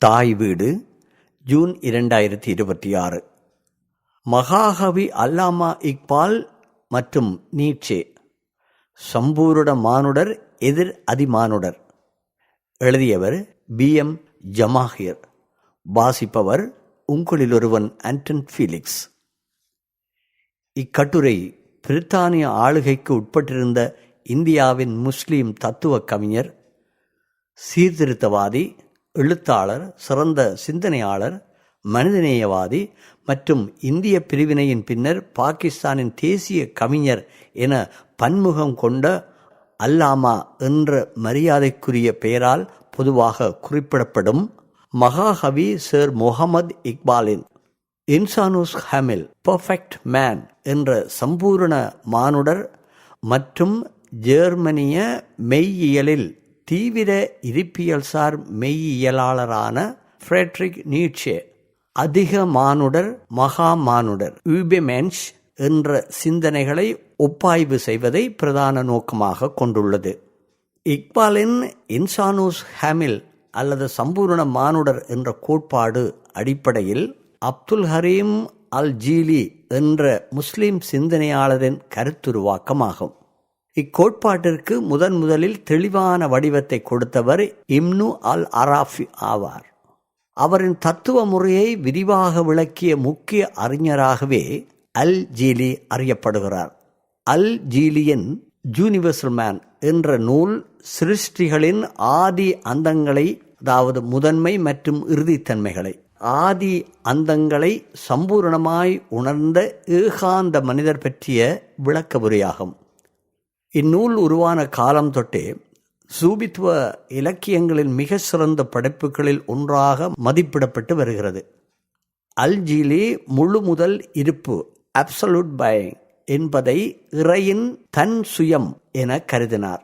தாய் வீடு, ஜூன் 2026. மகாகவி அல்லாமா இக்பால் மற்றும் நீட்சே, சம்பூருட மானுடர் எதிர் அதிமானுடர். எழுதியவர் BM ஜமாஹிர். வாசிப்பவர் உங்களில் ஒருவன் ஆண்டன் ஃபீலிக்ஸ். இக்கட்டுரை பிரித்தானிய ஆளுகைக்கு உட்பட்டிருந்த இந்தியாவின் முஸ்லீம் தத்துவ கவிஞர், சீர்திருத்தவாதி, எழுத்தாளர், சிறந்த சிந்தனையாளர், மனிதநேயவாதி மற்றும் இந்திய பிரிவினையின் பின்னர் பாகிஸ்தானின் தேசிய கவிஞர் என பன்முகம் கொண்ட அல்லாமா என்ற மரியாதைக்குரிய பெயரால் பொதுவாக குறிப்பிடப்படும் மகாகவி சர் முகமது இக்பாலின் இன்சானுஸ் ஹாமில் பெர்ஃபெக்ட் மேன் என்ற சம்பூர்ண மானுடர் மற்றும் ஜெர்மனிய மெய்யியலில் தீவிர இருப்பியல்சார் மெய்யியலாளரான ஃப்ரெட்ரிக் நீட்சே அதிக மானுடர், மகா மானுடர், யூபெமென்ஷ் என்ற சிந்தனைகளை ஒப்பாய்வு செய்வதை பிரதான நோக்கமாக கொண்டுள்ளது. இக்பாலின் இன்சானுஸ் ஹாமில் அல்லது சம்பூர்ண மானுடர் என்ற கோட்பாடு அடிப்படையில் அப்துல் ஹரீம் அல் ஜீலி என்ற முஸ்லிம் சிந்தனையாளரின் கருத்துருவாக்கமாகும். இக்கோட்பாட்டிற்கு முதலில் தெளிவான வடிவத்தை கொடுத்தவர் இப்னு அல் அராஃபி ஆவார். அவரின் தத்துவ முறையை விரிவாக விளக்கிய முக்கிய அறிஞராகவே அல் ஜீலி அறியப்படுகிறார். அல் ஜீலியின் யூனிவர்சல் மேன் என்ற நூல் சிருஷ்டிகளின் ஆதி அந்தங்களை, அதாவது முதன்மை மற்றும் இறுதித்தன்மைகளை, ஆதி அந்தங்களை சம்பூரணமாய் உணர்ந்த ஏகாந்த மனிதர் பற்றிய விளக்கவுரையாகும். இந்நூல் உருவான காலம் தொட்டே சூபித்துவ இலக்கியங்களின் மிக சிறந்த படைப்புகளில் ஒன்றாக மதிப்பிடப்பட்டு வருகிறது. அல் ஜீலி முழு முதல் இருப்பு, அப்சல்யூட் பையிங் என்பதை இறையின் தன் சுயம் என கருதினார்.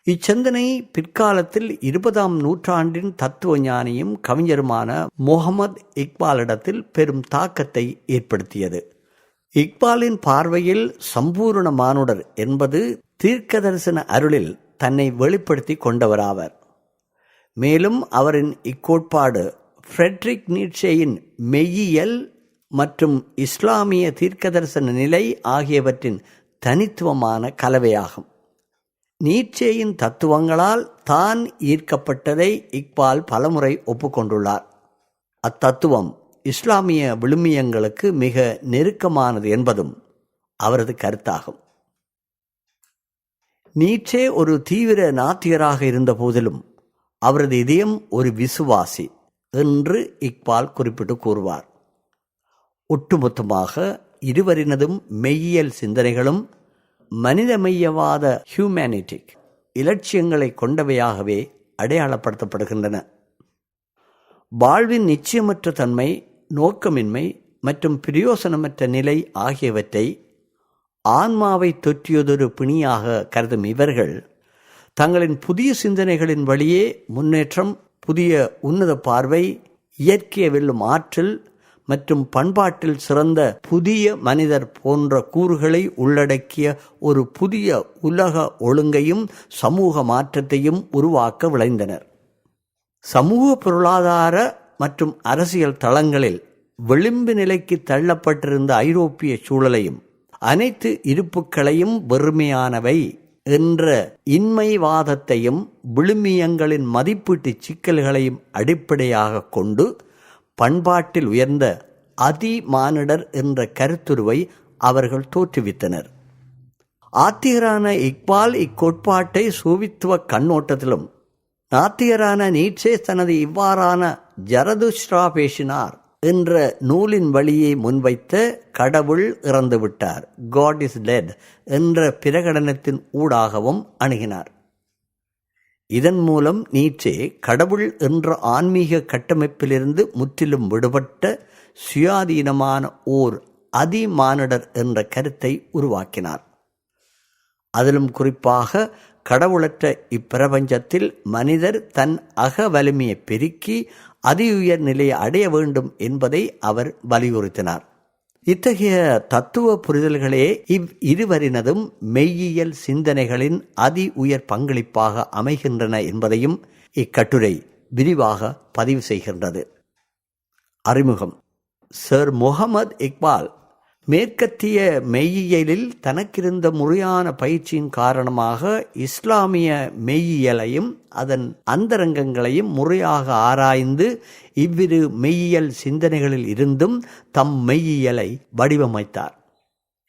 இச்சிந்தனை பிற்காலத்தில் 20ஆம் நூற்றாண்டின் தத்துவ ஞானியும் கவிஞருமான முகமது இக்பாலிடத்தில் பெரும் தாக்கத்தை ஏற்படுத்தியது. இக்பாலின் பார்வையில் சம்பூர்ண மானுடர் என்பது தீர்க்கதரிசன அருளில் தன்னை வெளிப்படுத்தி கொண்டவராவர். மேலும் அவரின் இக்கோட்பாடு ஃப்ரெட்ரிக் நீட்சேயின் மெய்யியல் மற்றும் இஸ்லாமிய தீர்க்கதரிசன நிலை ஆகியவற்றின் தனித்துவமான கலவையாகும். நீட்சேயின் தத்துவங்களால் தான் ஈர்க்கப்பட்டதை இக்பால் பலமுறை ஒப்புக்கொண்டுள்ளார். அத்தத்துவம் இஸ்லாமிய விழுமியங்களுக்கு மிக நெருக்கமானது என்பதும் அவரது கருத்தாகும். நீட்சே ஒரு தீவிர நாத்திகராக இருந்த போதிலும் அவரது இதயம் ஒரு விசுவாசி என்று இக்பால் குறிப்பிட்டு கூறுவார். ஒட்டுமொத்தமாக இருவரினதும் மெய்யியல் சிந்தனைகளும் மனிதமையவாத ஹியூமனிட்டிக் இலட்சியங்களை கொண்டவையாகவே அடையாளப்படுத்தப்படுகின்றன. வாழ்வின் நிச்சயமற்ற தன்மை, நோக்கமின்மை மற்றும் பிரயோசனமற்ற நிலை ஆகியவற்றை ஆன்மாவை தொற்றியதொரு பிணியாக கருதும் இவர்கள் தங்களின் புதிய சிந்தனைகளின் வழியே முன்னேற்றம், புதிய உன்னத பார்வை, இயற்கையை வெல்லும் ஆற்றல் மற்றும் பண்பாட்டில் சிறந்த புதிய மனிதர் போன்ற கூறுகளை உள்ளடக்கிய ஒரு புதிய உலக ஒழுங்கையும் சமூக மாற்றத்தையும் உருவாக்க விளைந்தனர். சமூக, பொருளாதார மற்றும் அரசியல் தளங்களில் விளிம்பு நிலைக்கு தள்ளப்பட்டிருந்த ஐரோப்பிய சூழலையும் அனைத்து இருப்புக்களையும் வெறுமையானவை என்ற இன்மைவாதத்தையும் விழுமியங்களின் மதிப்பீட்டு சிக்கல்களையும் அடிப்படையாக கொண்டு பண்பாட்டில் உயர்ந்த அதிமானிடர் என்ற கருத்துருவை அவர்கள் தோற்றுவித்தனர். ஆத்திகரான இக்பால் இக்கோட்பாட்டை சூபித்துவ கண்ணோட்டத்திலும், நாத்திகரான நீட்சே தனது இவ்வாறான ஜரதுஷ்ட்ரா பேசினார் என்ற நூலின் வழியை முன்வைத்த கடவுள் இறந்துவிட்டார், காட் இஸ் டெட் என்ற பிரகடனத்தின் ஊடாகவும் அணுகினார். இதன் மூலம் நீட்சே கடவுள் என்ற ஆன்மீக கட்டமைப்பிலிருந்து முற்றிலும் விடுபட்ட சுயாதீனமான ஓர் அதிமானிடர் என்ற கருத்தை உருவாக்கினார். அதிலும் குறிப்பாக கடவுளற்ற இப்பிரபஞ்சத்தில் மனிதர் தன் அக வலிமையை பெருக்கி அதி உயர் நிலையை அடைய வேண்டும் என்பதை அவர் வலியுறுத்தினார். இத்தகைய தத்துவ புரிதல்களே இருவரினதும் மெய்யியல் சிந்தனைகளின் அதி உயர் பங்களிப்பாக அமைகின்றன என்பதையும் இக்கட்டுரை விரிவாக பதிவு செய்கின்றது. அறிமுகம். சர் முகமது இக்பால் மேற்கத்திய மெய்யியலில் தனக்கிருந்த முறையான பயிற்சியின் காரணமாக இஸ்லாமிய மெய்யியலையும் அதன் அந்தரங்கங்களையும் முறையாக ஆராய்ந்து இவ்விரு மெய்யியல் சிந்தனைகளில் இருந்தும் தம் மெய்யியலை வடிவமைத்தார்.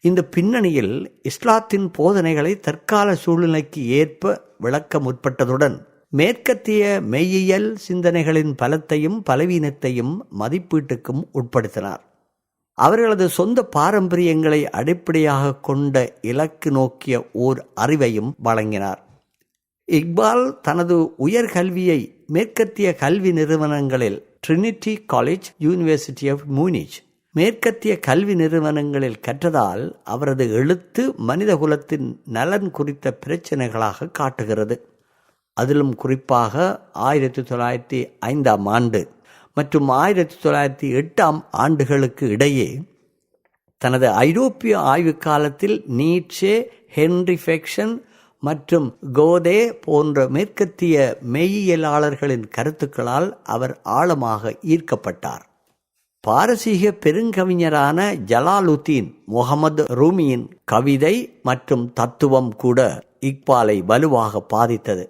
இந்த பின்னணியில் இஸ்லாத்தின் போதனைகளை தற்கால சூழ்நிலைக்கு ஏற்ப விளக்க முற்பட்டதுடன் மேற்கத்திய மெய்யியல் சிந்தனைகளின் பலத்தையும் பலவீனத்தையும் மதிப்பீட்டுக்கும் உட்படுத்தினார். அவர்களது சொந்த பாரம்பரியங்களை அடிப்படையாக கொண்ட இலக்கு நோக்கிய ஓர் அறிவையும் வழங்கினார். இக்பால் தனது உயர்கல்வியை மேற்கத்திய கல்வி நிறுவனங்களில் Trinity College, University of Munich மேற்கத்திய கல்வி நிறுவனங்களில் கற்றதால் அவரது எழுத்து மனிதகுலத்தின் நலன் குறித்த பிரச்சனைகளாக காட்டுகிறது. அதிலும் குறிப்பாக 1905ஆம் ஆண்டு மற்றும் 1908ஆம் ஆண்டுகளுக்கு இடையே தனது ஐரோப்பிய ஆய்வு காலத்தில் நீட்சே, ஹென்றி ஃபெக்ஷன் மற்றும் கோதே போன்ற மேற்கத்திய மெய்யியலாளர்களின் கருத்துக்களால் அவர் ஆழமாக ஈர்க்கப்பட்டார். பாரசீக பெருங்கவிஞரான ஜலாலுத்தீன் முகமது ரூமியின் கவிதை மற்றும் தத்துவம் கூட இக்பாலை வலுவாக பாதித்தது.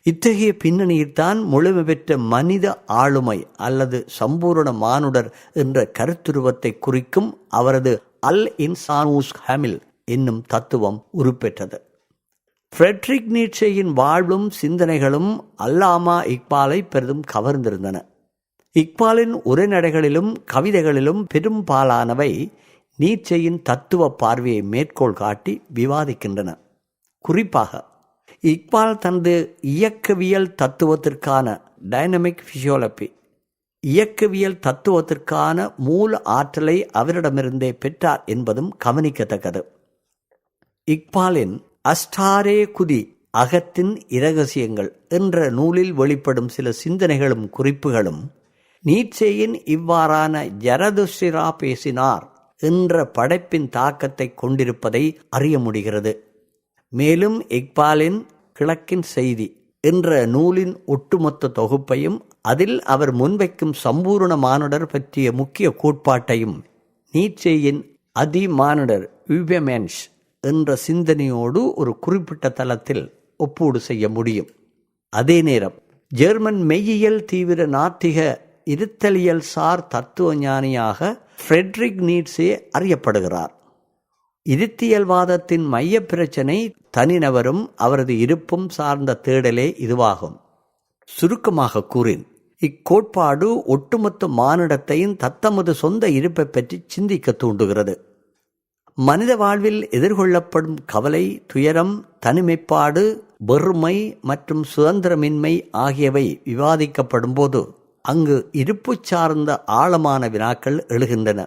இத்தகைய பின்னணியில்தான் முழுமை பெற்ற மனித ஆளுமை அல்லது சம்பூரண மானுடர் என்ற கருத்துருவத்தை குறிக்கும் அவரது அல் இன்சானூஸ் ஹமில் என்னும் தத்துவம் உருப்பெற்றது. ஃப்ரெட்ரிக் நீட்சேயின் வாழ்வும் சிந்தனைகளும் அல்லாமா இக்பாலை பெரிதும் கவர்ந்திருந்தன. இக்பாலின் உரைநடைகளிலும் கவிதைகளிலும் பெரும்பாலானவை நீட்சேயின் தத்துவ பார்வையை மேற்கோள் காட்டி விவாதிக்கின்றன. குறிப்பாக இக்பால் தனது இயக்கவியல் தத்துவத்திற்கான டைனமிக் பிசியோலஜி, இயக்கவியல் தத்துவத்திற்கான மூல ஆற்றலை அவரிடமிருந்தே பெற்றார் என்பதும் கவனிக்கத்தக்கது. இக்பாலின் அஸ்டாரே குதி, அகத்தின் இரகசியங்கள் என்ற நூலில் வெளிப்படும் சில சிந்தனைகளும் குறிப்புகளும் நீட்சேயின் இவ்வாறான ஜரதுஷ்டிரா பேசினார் என்ற படைப்பின் தாக்கத்தை கொண்டிருப்பதை அறிய முடிகிறது. மேலும் இக்பாலின் கிழக்கின் செய்தி என்ற நூலின் ஒட்டுமொத்த தொகுப்பையும் அதில் அவர் முன்வைக்கும் சம்பூர்ண மானுடர் பற்றிய முக்கிய கோட்பாட்டையும் நீட்சேயின் அதிமானுடர் யூபெமென்ஷ் என்ற சிந்தனையோடு ஒரு குறிப்பிட்ட தளத்தில் ஒப்பீடு செய்ய முடியும். அதே நேரம் ஜெர்மன் மெய்யியல் தீவிர நாத்திக இருத்தலியல் சார் தத்துவ ஞானியாக ஃப்ரெட்ரிக் நீட்சே அறியப்படுகிறார். இருத்தியல்வாதத்தின் மைய பிரச்சனை தனிநபரும் அவரது இருப்பும் சார்ந்த தேடலே இதுவாகும். சுருக்கமாக கூறின், இக்கோட்பாடு ஒட்டுமொத்த மானிடத்தையும் தத்தமது சொந்த இருப்பை பற்றி சிந்திக்க தூண்டுகிறது. மனித வாழ்வில் எதிர்கொள்ளப்படும் கவலை, துயரம், தனிமைப்பாடு, வெறுமை மற்றும் சுதந்திரமின்மை ஆகியவை விவாதிக்கப்படும் போது அங்கு இருப்பு சார்ந்த ஆழமான வினாக்கள் எழுகின்றன.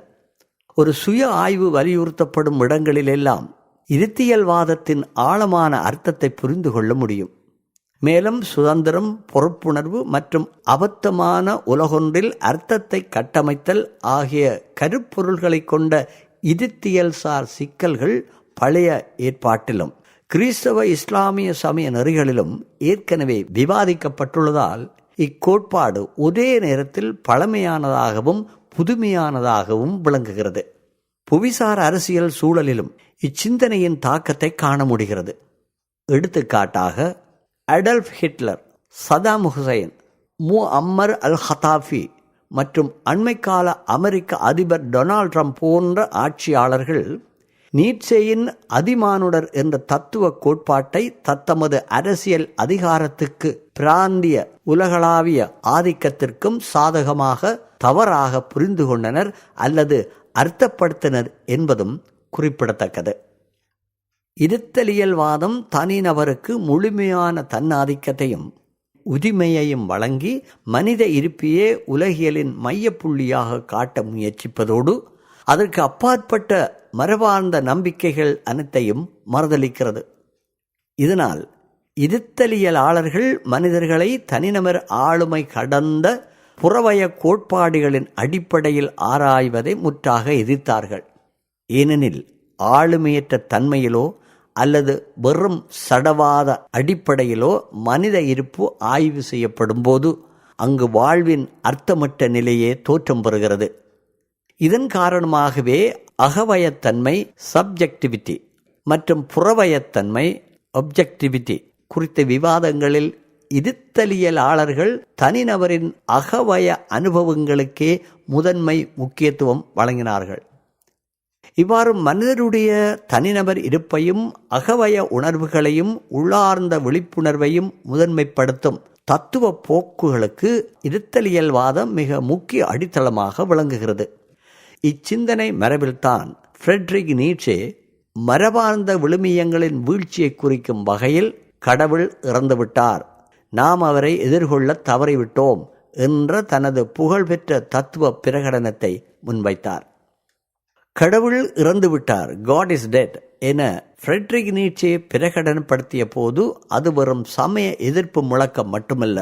ஒரு சுய ஆய்வு வலியுறுத்தப்படும் இடங்களிலெல்லாம் இருத்தியல்வாதத்தின் ஆழமான அர்த்தத்தை புரிந்து கொள்ள முடியும். மேலும் சுதந்திரம், பொறுப்புணர்வு மற்றும் அபத்தமான உலகொன்றில் அர்த்தத்தை கட்டமைத்தல் ஆகிய கருப்பொருள்களை கொண்ட இருத்தியல்சார் சிக்கல்கள் பழைய ஏற்பாட்டிலும் கிறிஸ்தவ இஸ்லாமிய சமய நெறிகளிலும் ஏற்கனவே விவாதிக்கப்பட்டுள்ளதால் இக்கோட்பாடு ஒரே நேரத்தில் பழமையானதாகவும் புதுமையானதாகவும் விளங்குகிறது. புவிசார் அரசியல் சூழலிலும் இச்சிந்தனையின் தாக்கத்தை காண முடிகிறது. எடுத்துக்காட்டாக அடல்ஃப் ஹிட்லர், சதாம் ஹுசைன், முஅம்மர் அல் கதாஃபி மற்றும் அண்மைக்கால அமெரிக்க அதிபர் டொனால்ட் ட்ரம்ப் போன்ற ஆட்சியாளர்கள் நீட்சேயின் அதிமானுடர் என்ற தத்துவ கோட்பாட்டை தத்தமது அரசியல் அதிகாரத்துக்கு, பிராந்திய உலகளாவிய ஆதிக்கத்திற்கும் சாதகமாக தவறாக புரிந்து கொண்டனர் அல்லது அர்த்தப்படுத்தினர் என்பதும் குறிப்பிடத்தக்கது. இருத்தலியல்வாதம் தனிநபருக்கு முழுமையான தன்னாதிக்கத்தையும் உரிமையையும் வழங்கி மனித இருப்பையே உலகியலின் மையப்புள்ளியாக காட்ட முயற்சிப்பதோடு அதற்கு அப்பாற்பட்ட மரபார்ந்த நம்பிக்கைகள் அனைத்தையும் மறுதளிக்கிறது. இதனால் இருத்தலியலாளர்கள் மனிதர்களை தனிநபர் ஆளுமை கடந்த புறவய கோட்பாடுகளின் அடிப்படையில் ஆராய்வதை முற்றாக எதிர்த்தார்கள். ஏனெனில் ஆளுமையற்ற தன்மையிலோ அல்லது வெறும் சடவாத அடிப்படையிலோ மனித இருப்பு ஆய்வு செய்யப்படும் போது அங்கு வாழ்வின் அர்த்தமற்ற நிலையே தோற்றம் பெறுகிறது. இதன் காரணமாகவே அகவயத்தன்மை சப்ஜெக்டிவிட்டி மற்றும் புறவயத்தன்மை ஒப்ஜெக்டிவிட்டி குறித்த விவாதங்களில் இருத்தலியலாளர்கள் தனிநபரின் அகவய அனுபவங்களுக்கே முதன்மை முக்கியத்துவம் வழங்கினார்கள். இவ்வாறு மனிதருடைய தனிநபர் இருப்பையும் அகவய உணர்வுகளையும் உள்ளார்ந்த விழிப்புணர்வையும் முதன்மைப்படுத்தும் தத்துவ போக்குகளுக்கு இருத்தலியல்வாதம் மிக முக்கிய அடித்தளமாக விளங்குகிறது. இச்சிந்தனை மரபில்தான் ஃப்ரெட்ரிக் நீட்சே மரபார்ந்த விழுமியங்களின் வீழ்ச்சியை குறிக்கும் வகையில் கடவுள் இறந்துவிட்டார், நாம் அவரை எதிர்கொள்ள தவறிவிட்டோம் என்ற தனது புகழ்பெற்ற தத்துவ பிரகடனத்தை முன்வைத்தார். கடவுள் இறந்துவிட்டார், God is dead என ஃப்ரெட்ரிக் நீட்சே பிரகடனப்படுத்திய போது அது வெறும் சமய எதிர்ப்பு முழக்கம் மட்டுமல்ல,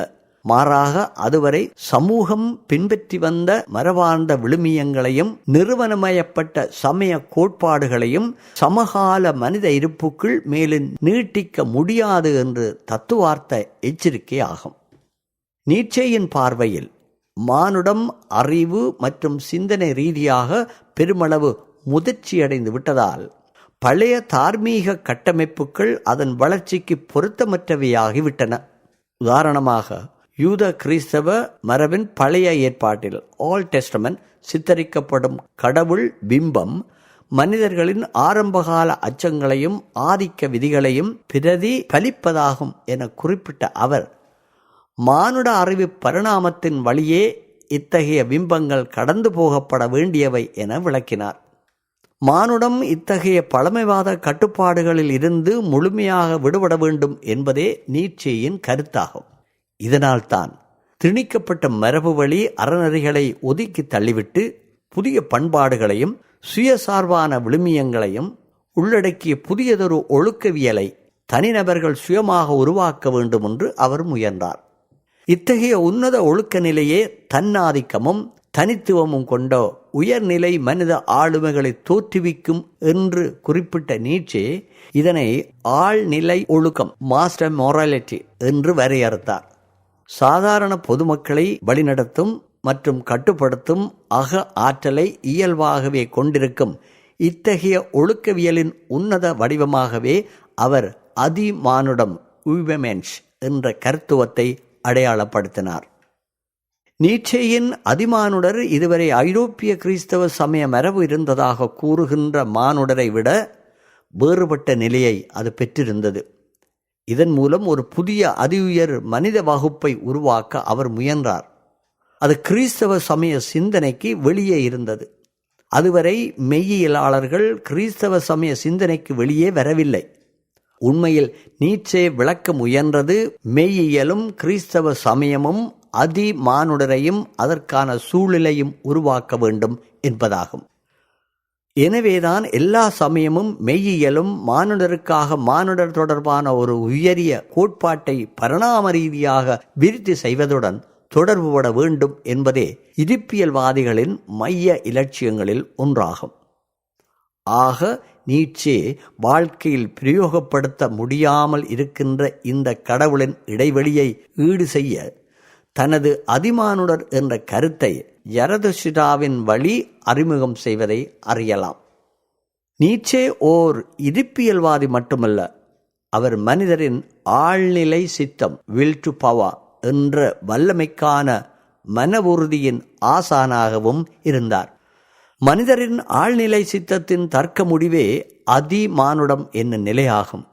மாறாக அதுவரை சமூகம் பின்பற்றி வந்த மரபார்ந்த விழுமியங்களையும் நிறுவனமயப்பட்ட சமய கோட்பாடுகளையும் சமகால மனித இருப்புக்குள் மேலும் நீட்டிக்க முடியாது என்று தத்துவார்த்த எச்சரிக்கை ஆகும். நீட்சேயின் பார்வையில் மானுடம் அறிவு மற்றும் சிந்தனை ரீதியாக பெருமளவு முதிர்ச்சியடைந்து விட்டதால் பழைய தார்மீக கட்டமைப்புகள் அதன் வளர்ச்சிக்கு பொருத்தமற்றவையாகிவிட்டன. உதாரணமாக, யூத கிறிஸ்தவ மரபின் பழைய ஏற்பாட்டில் ஓல்ட் டெஸ்டமென்ட் சித்தரிக்கப்படும் கடவுள் பிம்பம் மனிதர்களின் ஆரம்பகால அச்சங்களையும் ஆதிக்க விதிகளையும் பிரதிபலிப்பதாகும் என குறிப்பிட்ட அவர், மானுட அறிவு பரிணாமத்தின் வழியே இத்தகைய பிம்பங்கள் கடந்து போகப்பட வேண்டியவை என விளக்கினார். மானுடம் இத்தகைய பழமைவாத கட்டுப்பாடுகளில் இருந்து முழுமையாக விடுபட வேண்டும் என்பதே நீட்சேயின் கருத்தாகும். இதனால்தான் திணிக்கப்பட்ட மரபு வழி அறநெறிகளை ஒதுக்கி தள்ளிவிட்டு புதிய பண்பாடுகளையும் சுயசார்பான விழுமியங்களையும் உள்ளடக்கிய புதியதொரு ஒழுக்கவியலை தனிநபர்கள் சுயமாக உருவாக்க வேண்டும் என்று அவர் முயன்றார். இத்தகைய உன்னத ஒழுக்க நிலையே தன்னாதிக்கமும் தனித்துவமும் கொண்ட உயர்நிலை மனித ஆளுமைகளை தோற்றுவிக்கும் என்று குறிப்பிட்ட நீட்சே இதனை ஆழ்நிலை ஒழுக்கம் மாஸ்டர் மொராலிட்டி என்று வரையறுத்தார். சாதாரண பொதுமக்களை வழிநடத்தும் மற்றும் கட்டுப்படுத்தும் அக ஆற்றலை இயல்பாகவே கொண்டிருக்கும் இத்தகைய ஒழுக்கவியலின் உன்னத வடிவமாகவே அவர் அதிமானுடம் உய்வமென்ஸ் என்ற கருத்துவத்தை அடையாளப்படுத்தினார். நீட்சேயின் அதிமானுடர் இதுவரை ஐரோப்பிய கிறிஸ்தவ சமய மரபு இருந்ததாக கூறுகின்ற மானுடரை விட வேறுபட்ட நிலையை அது பெற்றிருந்தது. இதன் மூலம் ஒரு புதிய அதிஉயர் மனித வகுப்பை உருவாக்க அவர் முயன்றார். அது கிறிஸ்தவ சமய சிந்தனைக்கு வெளியே இருந்தது. அதுவரை மெய்யியலாளர்கள் கிறிஸ்தவ சமய சிந்தனைக்கு வெளியே வரவில்லை. உண்மையில் நீட்சே விளக்க முயன்றது மெய்யியலும் கிறிஸ்தவ சமயமும் அதிமானுடரையும் அதற்கான சூழ்நிலையும் உருவாக்க வேண்டும் என்பதாகும். எனவேதான் எல்லா சமயமும் மெய்யியலும் மானுடருக்காக மானுடர் தொடர்பான ஒரு உயரிய கோட்பாட்டை பரிணாம ரீதியாக விருத்தி செய்வதுடன் தொடர்புபட வேண்டும் என்பதே இருப்பியல்வாதிகளின் மைய இலட்சியங்களில் ஒன்றாகும். ஆக நீட்சே வாழ்க்கையில் பிரயோகப்படுத்த முடியாமல் இருக்கின்ற இந்த கடவுளின் இடைவெளியை ஈடு செய்ய தனது அதிமானுடர் என்ற கருத்தை ஜரதுஷ்டாவின் வழி அறிமுகம் செய்வதை அறியலாம். நீட்சே ஓர் இருப்பியல்வாதி மட்டுமல்ல, அவர் மனிதரின் ஆழ்நிலை சித்தம் வில் டு பவர் என்ற வல்லமைக்கான மன உறுதியின் ஆசானாகவும் இருந்தார். மனிதரின் ஆழ்நிலை சித்தத்தின் தர்க்க முடிவே அதிமானுடம் என்னும் நிலையாகும்.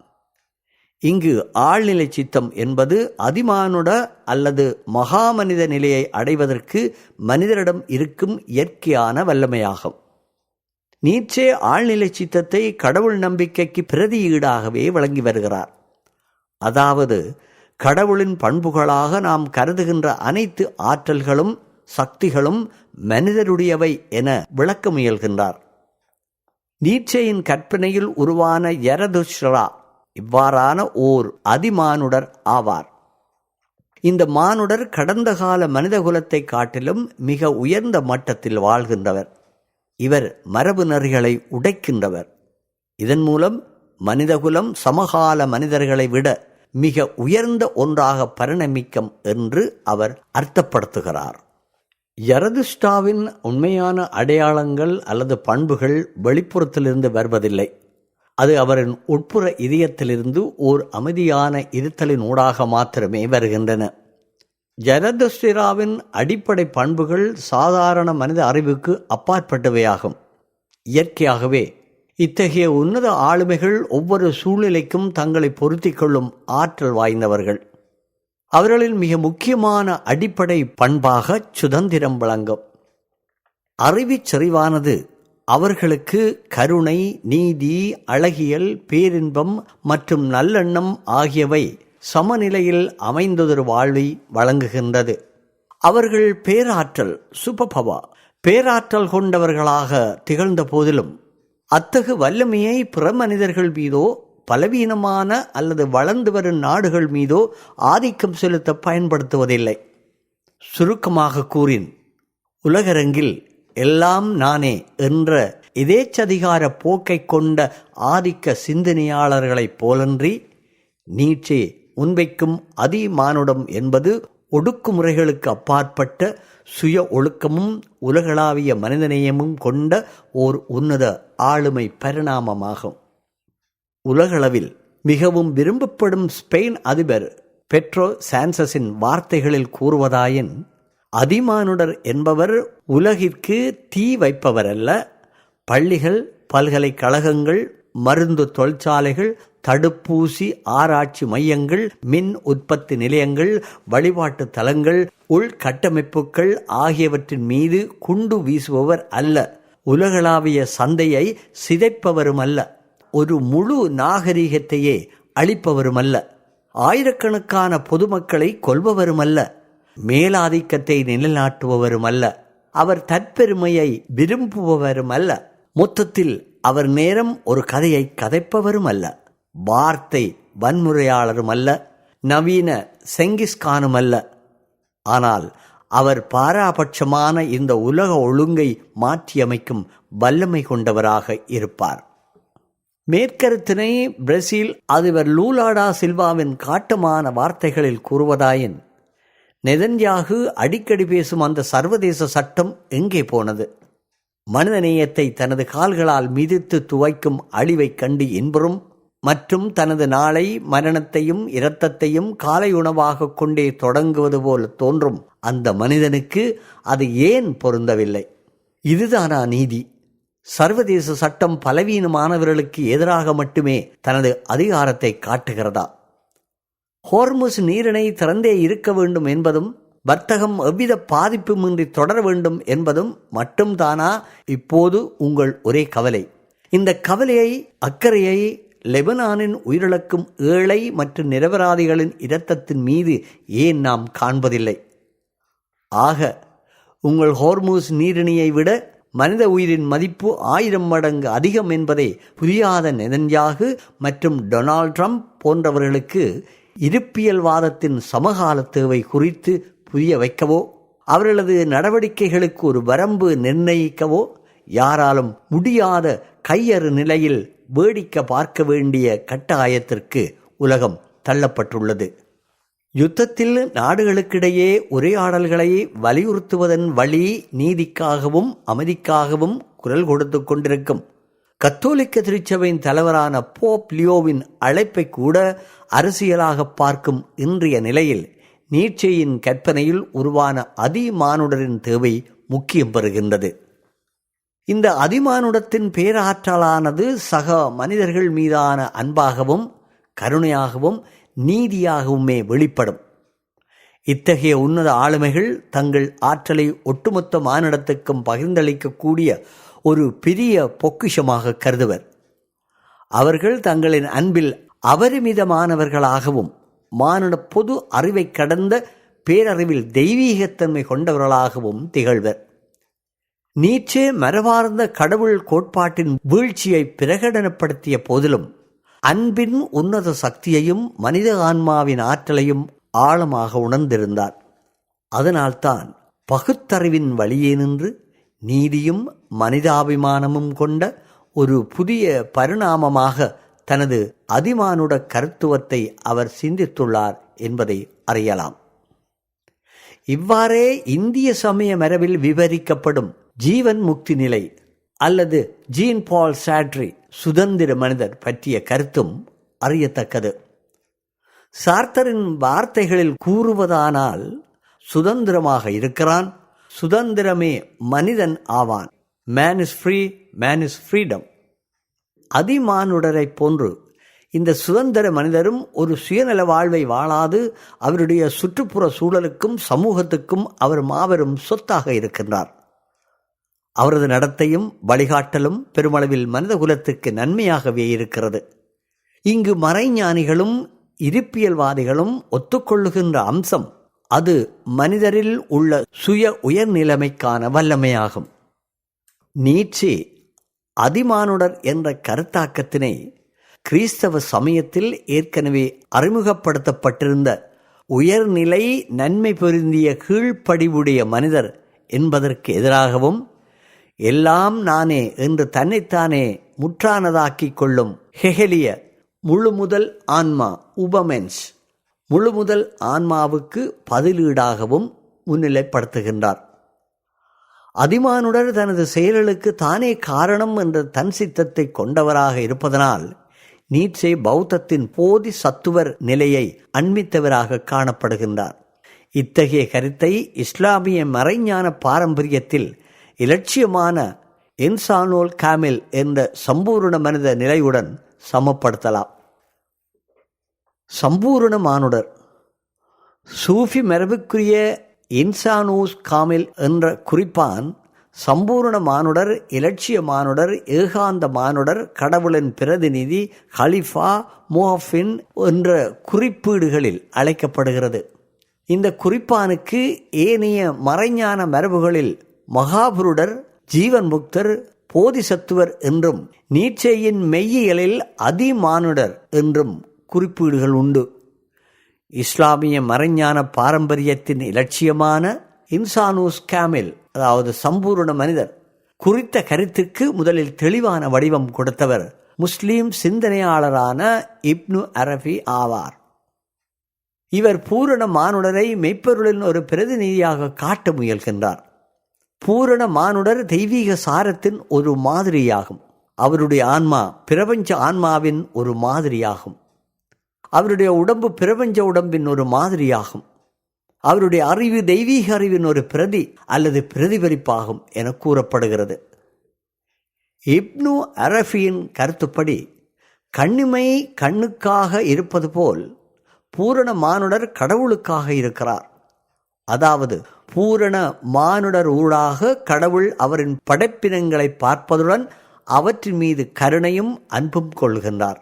இங்கு ஆழ்நிலை சித்தம் என்பது அதிமானுட அல்லது மகாமனித நிலையை அடைவதற்கு மனிதரிடம் இருக்கும் இயற்கையான வல்லமையாகும். நீட்சே ஆழ்நிலை சித்தத்தை கடவுள் நம்பிக்கைக்கு பிரதியீடாகவே வழங்கி வருகிறார். அதாவது கடவுளின் பண்புகளாக நாம் கருதுகின்ற அனைத்து ஆற்றல்களும் சக்திகளும் மனிதருடையவை என விளக்க முயல்கின்றார். நீட்சேயின் கற்பனையில் உருவான ஜரதுஷ்டா இவ்வாறான ஓர் அதிமானுடர் ஆவார். இந்த மானுடர் கடந்த கால மனிதகுலத்தை காட்டிலும் மிக உயர்ந்த மட்டத்தில் வாழ்கின்றவர். இவர் மரபு நெறிகளை உடைக்கின்றவர். இதன் மூலம் மனிதகுலம் சமகால மனிதர்களை விட மிக உயர்ந்த ஒன்றாக பரிணமிக்கும் என்று அவர் அர்த்தப்படுத்துகிறார். யரதுஷ்டாவின் உண்மையான அடையாளங்கள் அல்லது பண்புகள் வெளிப்புறத்திலிருந்து வருவதில்லை. அது அவரின் உட்புற இதயத்திலிருந்து ஓர் அமைதியான இருத்தலின் ஊடாக மாத்திரமே வருகின்றன. ஜரதுஷ்டிராவின் அடிப்படை பண்புகள் சாதாரண மனித அறிவுக்கு அப்பாற்பட்டவையாகும். இயற்கையாகவே இத்தகைய உன்னத ஆளுமைகள் ஒவ்வொரு சூழ்நிலைக்கும் தங்களை பொருத்திக் கொள்ளும் ஆற்றல் வாய்ந்தவர்கள். அவர்களில் மிக முக்கியமான அடிப்படை பண்பாக சுதந்திரம் விளங்கும். அறிவிச் செறிவானது அவர்களுக்கு கருணை, நீதி, அழகியல், பேரின்பம் மற்றும் நல்லெண்ணம் ஆகியவை சமநிலையில் அமைந்ததொரு வாழ்வை வழங்குகின்றது. அவர்கள் பேராற்றல் சுபபவா பேராற்றல் கொண்டவர்களாக திகழ்ந்த போதிலும் அத்தகு வல்லமையை பிற மனிதர்கள் மீதோ பலவீனமான அல்லது வளர்ந்து வரும் நாடுகள் மீதோ ஆதிக்கம் செலுத்த பயன்படுத்துவதில்லை. சுருக்கமாக கூறின், உலகரங்கில் எல்லாம் நானே என்ற இதேச்சதிகார போக்கை கொண்ட ஆதிக்க சிந்தனையாளர்களைப் போலன்றி நீட்சே முன்வைக்கும் அதிமானுடம் என்பது ஒடுக்குமுறைகளுக்கு அப்பாற்பட்ட சுய ஒழுக்கமும் உலகளாவிய மனிதநேயமும் கொண்ட ஓர் உன்னத ஆளுமை பரிணாமமாகும். உலகளவில் மிகவும் விரும்பப்படும் ஸ்பெயின் அதிபர் பெட்ரோ சான்சஸின் வார்த்தைகளில் கூறுவதாயின், அதிமானுடர் என்பவர் உலகிற்கு தீ வைப்பவர் அல்ல. பள்ளிகள், பல்கலைக்கழகங்கள், மருந்து தொழிற்சாலைகள், தடுப்பூசி ஆராய்ச்சி மையங்கள், மின் உற்பத்தி நிலையங்கள், வழிபாட்டு தலங்கள், உள்கட்டமைப்புகள் ஆகியவற்றின் மீது குண்டு வீசுபவர் அல்ல. உலகளாவிய சந்தையை சிதைப்பவரும் அல்ல. ஒரு முழு நாகரிகத்தையே அழிப்பவருமல்ல. ஆயிரக்கணக்கான பொதுமக்களை கொல்பவருமல்ல. மேலாதிக்கத்தை நிலைநாட்டுபவருமல்ல. அவர் தற்பெருமையை விரும்புபவருமல்ல. மொத்தத்தில் அவர் நேரம் ஒரு கதையை கதைப்பவரும் அல்ல. வார்த்தை வன்முறையாளரும் அல்ல. நவீன செங்கிஸ்கானும் அல்ல. ஆனால் அவர் பாராபட்சமான இந்த உலக ஒழுங்கை மாற்றியமைக்கும் வல்லமை கொண்டவராக இருப்பார். மேற்கருத்தினை பிரேசில் அதிபர் லூலாடா சில்வாவின் காட்டமான வார்த்தைகளில் கூறுவதாயின், நெதன்யாகு அடிக்கடி பேசும் அந்த சர்வதேச சட்டம் எங்கே போனது? மனிதநேயத்தை தனது கால்களால் மிதித்து துவைக்கும் அழிவைக் கண்டு இன்புறும் மற்றும் தனது நாளை மரணத்தையும் இரத்தத்தையும் காலை உணவாக கொண்டே தொடங்குவது போல தோன்றும் அந்த மனிதனுக்கு அது ஏன் பொருந்தவில்லை? இதுதானா நீதி? சர்வதேச சட்டம் பலவீனமானவர்களுக்கு எதிராக மட்டுமே தனது அதிகாரத்தை காட்டுகிறதா? ஹோர்முஸ் நீரிணை திறந்தே இருக்க வேண்டும் என்பதும் வர்த்தகம் எவ்வித பாதிப்புமின்றி தொடர வேண்டும் என்பதும் மட்டும்தானா இப்போது உங்கள் ஒரே கவலை? இந்த கவலையை, அக்கறையை லெபனானின் உயிரிழக்கும் ஏழை மற்றும் நிரபராதிகளின் இரத்தத்தின் மீது ஏன் நாம் காண்பதில்லை? ஆக உங்கள் ஹோர்முஸ் நீரிணையை விட மனித உயிரின் மதிப்பு 1000 மடங்கு அதிகம் என்பதை புரியாத நெதன்யாகு மற்றும் டொனால்ட் ட்ரம்ப் போன்றவர்களுக்கு இருப்பியல்வாதத்தின் சமகால தேவை குறித்து புரிய வைக்கவோ அவர்களது நடவடிக்கைகளுக்கு ஒரு வரம்பு நிர்ணயிக்கவோ யாராலும் முடியாத கையறு நிலையில் வேடிக்கை பார்க்க வேண்டிய கட்டாயத்திற்கு உலகம் தள்ளப்பட்டுள்ளது. யுத்தத்தில் நாடுகளுக்கிடையே உரையாடல்களை வலியுறுத்துவதன் வழி நீதிக்காகவும் அமைதிக்காகவும் குரல் கொடுத்து கொண்டிருக்கும் கத்தோலிக்க திருச்சபையின் தலைவரான போப் லியோவின் அழைப்பை கூட அரசியலாக பார்க்கும் இன்றைய நிலையில் நீட்சேயின் கற்பனையில் உருவான அதிமானுடரின் தேவை முக்கியம் பெறுகின்றது. இந்த அதிமானுடத்தின் பேராற்றலானது சக மனிதர்கள் மீதான அன்பாகவும் கருணையாகவும் நீதியாகவுமே வெளிப்படும். இத்தகைய உன்னத ஆளுமைகள் தங்கள் ஆற்றலை ஒட்டுமொத்த மானிடத்துக்கும் பகிர்ந்தளிக்கக்கூடிய ஒரு பெரிய பொக்கிஷமாக கருதுவர். அவர்கள் தங்களின் அன்பில் அபரிமிதமானவர்களாகவும் மானிட பொது அறிவை கடந்த பேரறிவில் தெய்வீகத்தன்மை கொண்டவர்களாகவும் திகழ்வர். நீட்சே மரபார்ந்த கடவுள் கோட்பாட்டின் வீழ்ச்சியை பிரகடனப்படுத்திய போதிலும் அன்பின் உன்னத சக்தியையும் மனித ஆன்மாவின் ஆற்றலையும் ஆழமாக உணர்ந்திருந்தார். அதனால்தான் பகுத்தறிவின் வழியே நின்று நீதியும் மனிதாபிமானமும் கொண்ட ஒரு புதிய பரிணாமமாக தனது அதிமானுட கருத்துவத்தை அவர் சிந்தித்துள்ளார் என்பதை அறியலாம். இவ்வாறே இந்திய சமய மரபில் விவரிக்கப்படும் ஜீவன் முக்தி நிலை அல்லது ஜீன் பால் சாட்ரி சுதந்திர மனிதர் பற்றிய கருத்தும் அறியத்தக்கது. சார்த்தரின் வார்த்தைகளில் கூறுவதானால் சுதந்திரமாக இருக்கிறான், சுதந்திரமே மனிதன் ஆவான். Man is free, man is freedom. அதிமானுடரை போன்று இந்த சுதந்திர மனிதரும் ஒரு சுயநல வாழ்வை வாழாது அவருடைய சுற்றுப்புற சூழலுக்கும் சமூகத்துக்கும் அவர் மாபெரும் சொத்தாக இருக்கின்றார். அவரது நடத்தையும் வழிகாட்டலும் பெருமளவில் மனித குலத்துக்கு நன்மையாகவே இருக்கிறது. இங்கு மறைஞானிகளும் இருப்பியல்வாதிகளும் ஒத்துக்கொள்ளுகின்ற அம்சம் அது மனிதரில் உள்ள சுய உயர்நிலைமைக்கான வல்லமையாகும். நீட்சே அதிமானுடர் என்ற கருத்தாக்கத்தினை கிறிஸ்தவ சமயத்தில் ஏற்கனவே அறிமுகப்படுத்தப்பட்டிருந்த உயர்நிலை நன்மை பொருந்திய கீழ்ப்படிவுடைய மனிதர் என்பதற்கு எதிராகவும் எல்லாம் நானே என்று தன்னைத்தானே முற்றானதாக்கிக் கொள்ளும் ஹெகலிய முழுமுதல் ஆன்மா உபமென்ஸ் முழுமுதல் ஆன்மாவுக்கு பதிலீடாகவும் முன்னிலைப்படுத்துகின்றார். அதிமானுடர் தனது செயல்களுக்கு தானே காரணம் என்ற தன் சித்தத்தை கொண்டவராக இருப்பதனால் நீட்சே பௌத்தத்தின் போதி சத்துவர் நிலையை அண்மித்தவராக காணப்படுகின்றார். இத்தகைய கருத்தை இஸ்லாமிய மறைஞான பாரம்பரியத்தில் இலட்சியமான இன்சானுல் காமில் என்ற சம்பூர்ண மனித நிலையுடன் சமப்படுத்தலாம். சம்பூர்ண மானுடர் சூஃபி மரபுக்குரிய இன்சானூஸ் காமில் என்ற குறிப்பான் சம்பூர்ண மானுடர், இலட்சிய மானுடர், ஏகாந்த மானுடர், கடவுளின் பிரதிநிதி, ஹலிஃபா, முஹஃபின் என்ற குறிப்பீடுகளில் அழைக்கப்படுகிறது. இந்த குறிப்பானுக்கு ஏனைய மறைஞான மரபுகளில் மகாபுருடர், ஜீவன் முக்தர், போதிசத்துவர் என்றும் நீட்சேயின் மெய்யியலில் அதிமானுடர் என்றும் குறிப்பீடுகள் உண்டு. இஸ்லாமிய மறைஞான பாரம்பரியத்தின் இலட்சியமான இன்சானூஸ் காமில், அதாவது சம்பூர்ண மனிதர் குறித்த கருத்துக்கு முதலில் தெளிவான வடிவம் கொடுத்தவர் முஸ்லீம் சிந்தனையாளரான இப்னு அரபி ஆவார். இவர் பூரண மானுடரை மெய்ப்பொருளின் ஒரு பிரதிநிதியாக காட்ட முயல்கின்றார். பூரண மானுடர் தெய்வீக சாரத்தின் ஒரு மாதிரியாகும். அவருடைய ஆன்மா பிரபஞ்ச ஆன்மாவின் ஒரு மாதிரியாகும். அவருடைய உடம்பு பிரபஞ்ச உடம்பின் ஒரு மாதிரியாகும். அவருடைய அறிவு தெய்வீக அறிவின் ஒரு பிரதி அல்லது பிரதிபலிப்பாகும் என கூறப்படுகிறது. இப்னு அரபியின் கருத்துப்படி கண்ணிமை கண்ணுக்காக இருப்பது போல் பூரண மானுடர் கடவுளுக்காக இருக்கிறார். அதாவது பூரண மானுடர் ஊடாக கடவுள் அவரின் படைப்பினங்களை பார்ப்பதுடன் அவற்றின் மீது கருணையும் அன்பும் கொள்கின்றார்.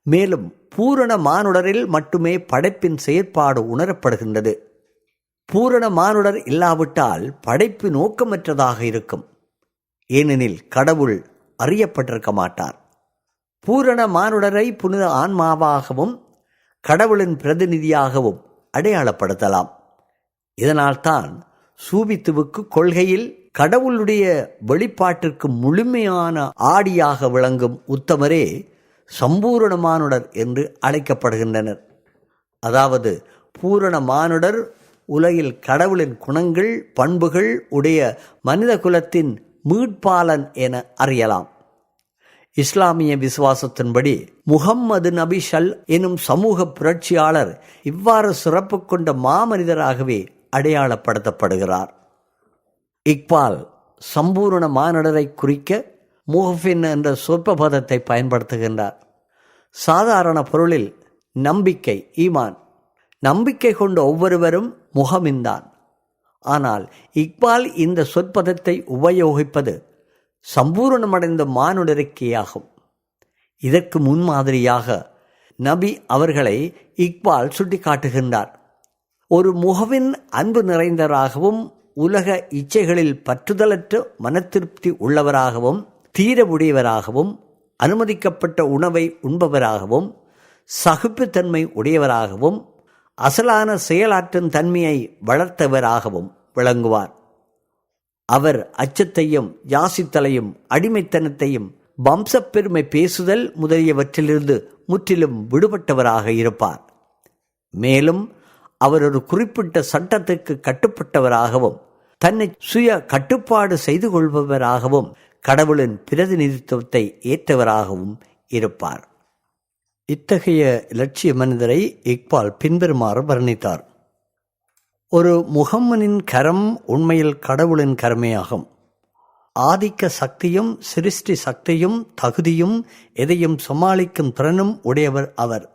மேலும் பூரண மானுடரில் மட்டுமே படைப்பின் செயற்பாடு உணரப்படுகின்றது. பூரண மானுடர் இல்லாவிட்டால் படைப்பு நோக்கமற்றதாக இருக்கும். ஏனெனில் கடவுள் அறியப்பட்டிருக்க மாட்டார். பூரண மானுடரை புனித ஆன்மாவாகவும் கடவுளின் பிரதிநிதியாகவும் அடையாளப்படுத்தலாம். இதனால்தான் சூபித்துவுக்கு கொள்கையில் கடவுளுடைய வெளிப்பாட்டிற்கு முழுமையான ஆடியாக விளங்கும் உத்தமரே சம்பூரண மானுடர் என்று அழைக்கப்படுகின்றனர். அதாவது பூரண மானுடர் உலகில் கடவுளின் குணங்கள் பண்புகள் உடைய மனித குலத்தின் மீட்பாளன் என அறியலாம். இஸ்லாமிய விசுவாசத்தின்படி முஹம்மது நபி ஷல் எனும் சமூக புரட்சியாளர் இவ்வாறு சிறப்பு கொண்ட மாமனிதராகவே அடையாளப்படுத்தப்படுகிறார். இக்பால் சம்பூரண மானுடரை குறிக்க முஹஃபின் என்ற சொற்ப பதத்தை பயன்படுத்துகின்றார். சாதாரண பொருளில் நம்பிக்கை, ஈமான், நம்பிக்கை கொண்ட ஒவ்வொருவரும் முஹமின்தான். ஆனால் இக்பால் இந்த சொற்பதத்தை உபயோகிப்பது சம்பூரணமடைந்த மானுடருக்கேயாகும். இதற்கு முன்மாதிரியாக நபி அவர்களை இக்பால் சுட்டிக்காட்டுகின்றார். ஒரு முஹமின் அன்பு நிறைந்தவராகவும் உலக இச்சைகளில் பற்றுதலற்ற மனத்திருப்தி உள்ளவராகவும் தீரமுடையவராகவும் அனுமதிக்கப்பட்ட உணவை உண்பவராகவும் சகிப்புத்தன்மை உடையவராகவும் அசலான செயலாற்றும் தன்மையை வளர்த்தவராகவும் விளங்குவார். அவர் அச்சத்தையும் யாசித்தலையும் அடிமைத்தனத்தையும் வம்சப்பெருமை பேசுதல் முதலியவற்றிலிருந்து முற்றிலும் விடுபட்டவராக இருப்பார். மேலும் அவர் ஒரு குறிப்பிட்ட சட்டத்துக்கு கட்டுப்பட்டவராகவும் தன்னை சுய கட்டுப்பாடு செய்து கொள்பவராகவும் கடவுளின் பிரதிநிதித்துவத்தை ஏற்றவராகவும் இருப்பார். இத்தகைய இலட்சிய மனிதரை இக்பால் பின்வருமாறு வர்ணித்தார். ஒரு முஹம்மனின் கரம் உண்மையில் கடவுளின் கரமேயாகும். ஆதிக்க சக்தியும் சிருஷ்டி சக்தியும் தகுதியும் எதையும் சமாளிக்கும் திறனும் உடையவர் அவர்.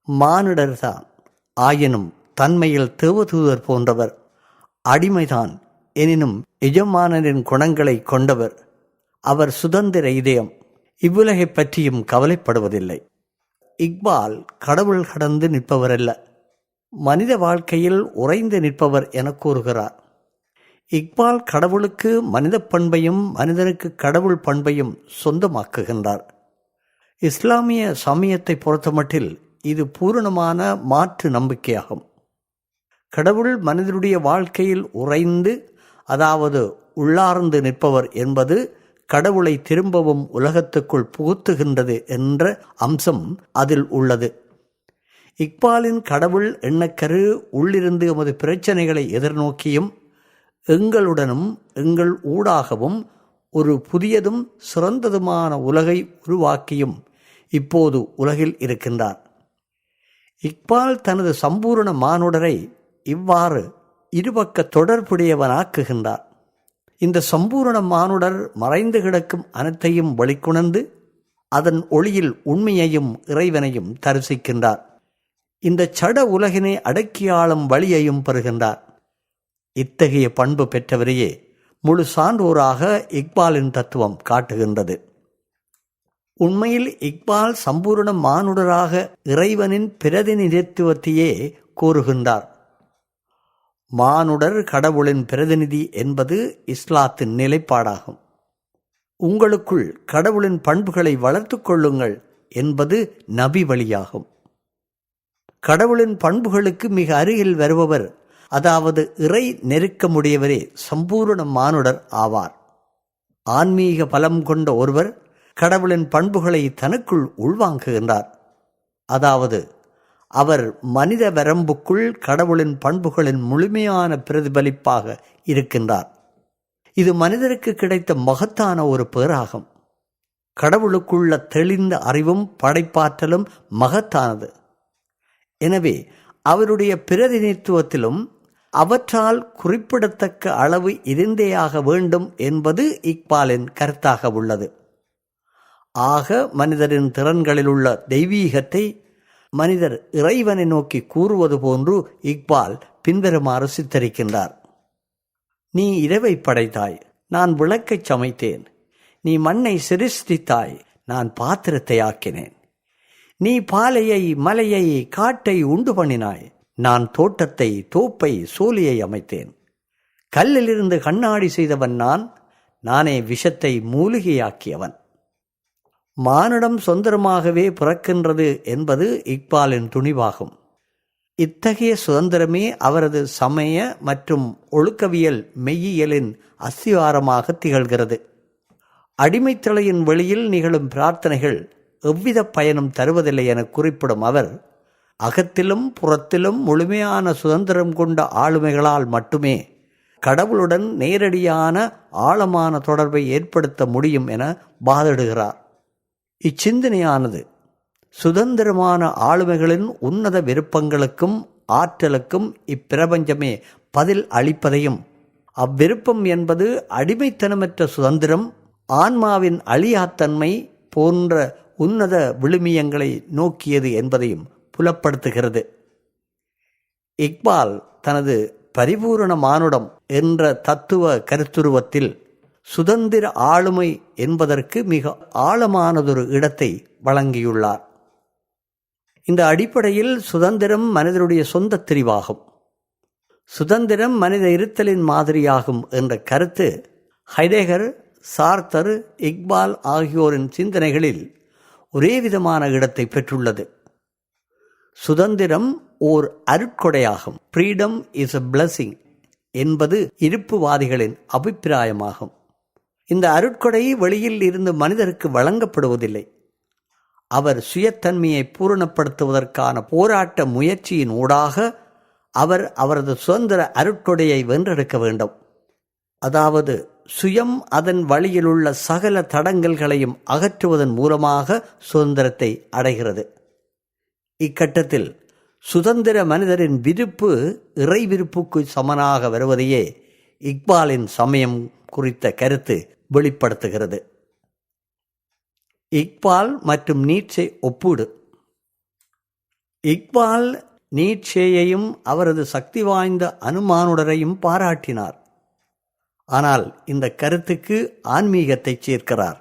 மானிடர்தான், ஆயினும் தன்மையில் தேவதூதர் போன்றவர். அடிமைதான், எனினும் எஜமானரின் குணங்களை கொண்டவர். அவர் சுதந்திர இதயம், இவ்வுலகை பற்றியும் கவலைப்படுவதில்லை. இக்பால் கடவுள் கடந்து நிற்பவரல்ல, மனித வாழ்க்கையில் உறைந்து நிற்பவர் என கூறுகிறார். இக்பால் கடவுளுக்கு மனித பண்பையும் மனிதனுக்கு கடவுள் பண்பையும் சொந்தமாக்குகின்றார். இஸ்லாமிய சமயத்தை பொறுத்தமட்டில் இது பூரணமான மாற்று நம்பிக்கையாகும். கடவுள் மனிதனுடைய வாழ்க்கையில் உறைந்து, அதாவது உள்ளார்ந்து நிற்பவர் என்பது கடவுளை திரும்பவும் உலகத்துக்குள் புகுத்துகின்றது என்ற அம்சம் அதில் உள்ளது. இக்பாலின் கடவுள் எண்ணக்கரு உள்ளிருந்து எமது பிரச்சனைகளை எதிர்நோக்கியும் எங்களுடனும் எங்கள் ஊடாகவும் ஒரு புதியதும் சிறந்ததுமான உலகை உருவாக்கியும் இப்போது உலகில் இருக்கின்றார். இக்பால் தனது சம்பூரண மானுடரை இவ்வாறு இருபக்க தொடர்புடையவனாக்குகின்றார். இந்த சம்பூரண மானுடர் மறைந்து கிடக்கும் அனைத்தையும் வெளிக்கொணர்ந்து அதன் ஒளியில் உண்மையையும் இறைவனையும் தரிசிக்கின்றார். இந்த சட உலகினை அடக்கியாளும் வழியையும் பெறுகின்றார். இத்தகைய பண்பு பெற்றவரையே முழு சான்றோராக இக்பாலின் தத்துவம் காட்டுகின்றது. உண்மையில் இக்பால் சம்பூரண மானுடராக இறைவனின் பிரதிநிதித்துவத்தையே கூறுகின்றார். மானுடர் கடவுளின் பிரதிநிதி என்பது இஸ்லாத்தின் நிலைப்பாடாகும். உங்களுக்குள் கடவுளின் பண்புகளை வளர்த்து கொள்ளுங்கள் என்பது நபி வழியாகும். கடவுளின் பண்புகளுக்கு மிக அருகில் வருபவர், அதாவது இறை நெருக்கமுடையவரே சம்பூரண மானுடர் ஆவார். ஆன்மீக பலம் கொண்ட ஒருவர் கடவுளின் பண்புகளை தனக்குள் உள்வாங்குகின்றார். அதாவது அவர் மனித வரம்புக்குள் கடவுளின் பண்புகளின் முழுமையான பிரதிபலிப்பாக இருக்கின்றார். இது மனிதருக்கு கிடைத்த மகத்தான ஒரு பேறாகும். கடவுளுக்குள்ள தெளிந்த அறிவும் படைப்பாற்றலும் மகத்தானது. எனவே அவருடைய பிரதிநிதித்துவத்திலும் அவற்றால் குறிப்பிடத்தக்க அளவு இருந்தேயாக வேண்டும் என்பது இக்பாலின் கருத்தாக உள்ளது. ஆக மனிதரின் திறன்களில் உள்ள தெய்வீகத்தை மனிதர் இறைவனை நோக்கி கூறுவது போன்று இக்பால் பின்வருமாறு சித்தரிக்கின்றார். நீ இரவை படைத்தாய், நான் விளக்கைச் சமைத்தேன். நீ மண்ணை சிருஷ்டித்தாய், நான் பாத்திரத்தை ஆக்கினேன். நீ பாலையை மலையை காட்டை உண்டு பண்ணினாய், நான் தோட்டத்தை தோப்பை சோலையை அமைத்தேன். கல்லிலிருந்து கண்ணாடி செய்தவன் நானே விஷத்தை மூலிகையாக்கியவன். மானிடம் சொந்தமாகவே பிறக்கின்றது என்பது இக்பாலின் துணிவாகும். இத்தகைய சுதந்திரமே அவரது சமய மற்றும் ஒழுக்கவியல் மெய்யியலின் அஸ்திவாரமாக திகழ்கிறது. அடிமைத்தலையின் வெளியில் நிகழும் பிரார்த்தனைகள் எவ்வித பயனும் தருவதில்லை என குறிப்பிடும் அவர், அகத்திலும் புறத்திலும் முழுமையான சுதந்திரம் கொண்ட ஆளுமைகளால் மட்டுமே கடவுளுடன் நேரடியான ஆழமான தொடர்பை ஏற்படுத்த முடியும் என வாதிடுகிறார். இச்சிந்தனையானது சுதந்திரமான ஆளுமைகளின் உன்னத விருப்பங்களுக்கும் ஆற்றலுக்கும் இப்பிரபஞ்சமே பதில் அளிப்பதையும், அவ்விருப்பம் என்பது அடிமைத்தனமற்ற சுதந்திரம், ஆன்மாவின் அழியாத்தன்மை போன்ற உன்னத விழுமியங்களை நோக்கியது என்பதையும் புலப்படுத்துகிறது. இக்பால் தனது பரிபூரண மானுடம் என்ற தத்துவ கருத்துருவத்தில் சுதந்திர ஆளுமை என்பதற்கு மிக ஆழமானதொரு இடத்தை வழங்கியுள்ளார். இந்த அடிப்படையில் சுதந்திரம் மனிதனுடைய சொந்த தெரிவாகும். சுதந்திரம் மனித இருத்தலின் மாதிரியாகும் என்ற கருத்து ஹைடேகர், சார்த்தர், இக்பால் ஆகியோரின் சிந்தனைகளில் ஒரே விதமான இடத்தை பெற்றுள்ளது. சுதந்திரம் ஓர் அருட்கொடையாகும். ஃப்ரீடம் இஸ் எ பிளஸிங் என்பது இருப்புவாதிகளின் அபிப்பிராயமாகும். இந்த அருட்கொடை வெளியில் இருந்து மனிதருக்கு வழங்கப்படுவதில்லை. அவர் சுயத்தன்மையை பூரணப்படுத்துவதற்கான போராட்ட முயற்சியின் ஊடாக அவர் அவரது சுதந்திர அருட்கொடையை வென்றெடுக்க வேண்டும். அதாவது சுயம் அதன் வழியிலுள்ள சகல தடங்கல்களையும் அகற்றுவதன் மூலமாக சுதந்திரத்தை அடைகிறது. இக்கட்டத்தில் சுதந்திர மனிதரின் விருப்பு இறை விருப்புக்கு சமனாக வருவதையே இக்பாலின் சமயம் குறித்த கருத்து வெளிப்படுத்துகிறது. இக்பால் மற்றும் நீட்சே ஒப்பீடு. இக்பால் நீட்சேயையும் அவரது சக்தி வாய்ந்த அனுமானுடரையும் பாராட்டினார். ஆனால் இந்த கருத்துக்கு ஆன்மீகத்தை சேர்க்கிறார்.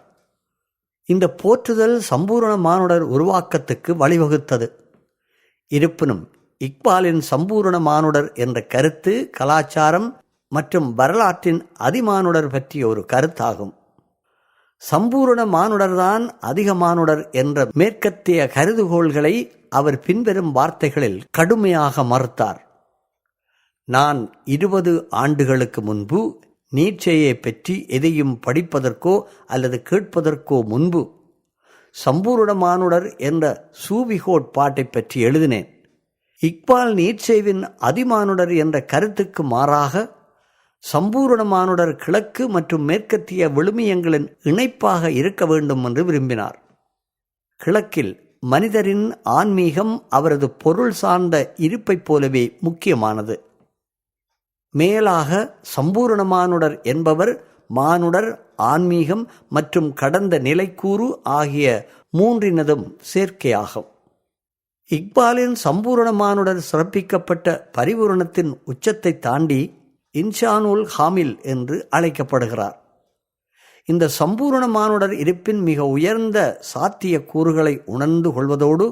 இந்த போற்றுதல் சம்பூரண மானுடர் உருவாக்கத்துக்கு வழிவகுத்தது. இருப்பினும் இக்பாலின் சம்பூரண மானுடர் என்ற கருத்து கலாச்சாரம் மற்றும் வரலாற்றின் அதிமானுடர் பற்றிய ஒரு கருத்தாகும். சம்பூரண மானுடர்தான் அதிக மானுடர் என்ற மேற்கத்திய கருதுகோள்களை அவர் பின்வரும் வார்த்தைகளில் கடுமையாக மறுத்தார். நான் 20 ஆண்டுகளுக்கு முன்பு நீட்சேயை பற்றி எதையும் படிப்பதற்கோ அல்லது கேட்பதற்கோ முன்பு சம்பூரண மானுடர் என்ற சூவி கோட்பாட்டை பற்றி எழுதினேன். இக்பால் நீட்சேவின் அதிமானுடர் என்ற கருத்துக்கு மாறாக சம்பூரண மானுடர் கிழக்கு மற்றும் மேற்கத்திய விழுமியங்களின் இணைப்பாக இருக்க வேண்டும் என்று விரும்பினார். கிழக்கில் மனிதரின் ஆன்மீகம் அவரது பொருள் சார்ந்த இருப்பைப் போலவே முக்கியமானது. மேலாக சம்பூரண மானுடர் என்பவர் மானுடர், ஆன்மீகம் மற்றும் கடந்த நிலைக்கூறு ஆகிய மூன்றினதும் சேர்க்கையாகும். இக்பாலின் சம்பூரண மானுடர் சிறப்பிக்கப்பட்ட பரிபூரணத்தின் உச்சத்தை தாண்டி இன்சானுல் ஹாமில் என்று அழைக்கப்படுகிறார். இந்த சம்பூரண மானுடர் இருப்பின் மிக உயர்ந்த சாத்திய கூறுகளை உணர்ந்து கொள்வதோடு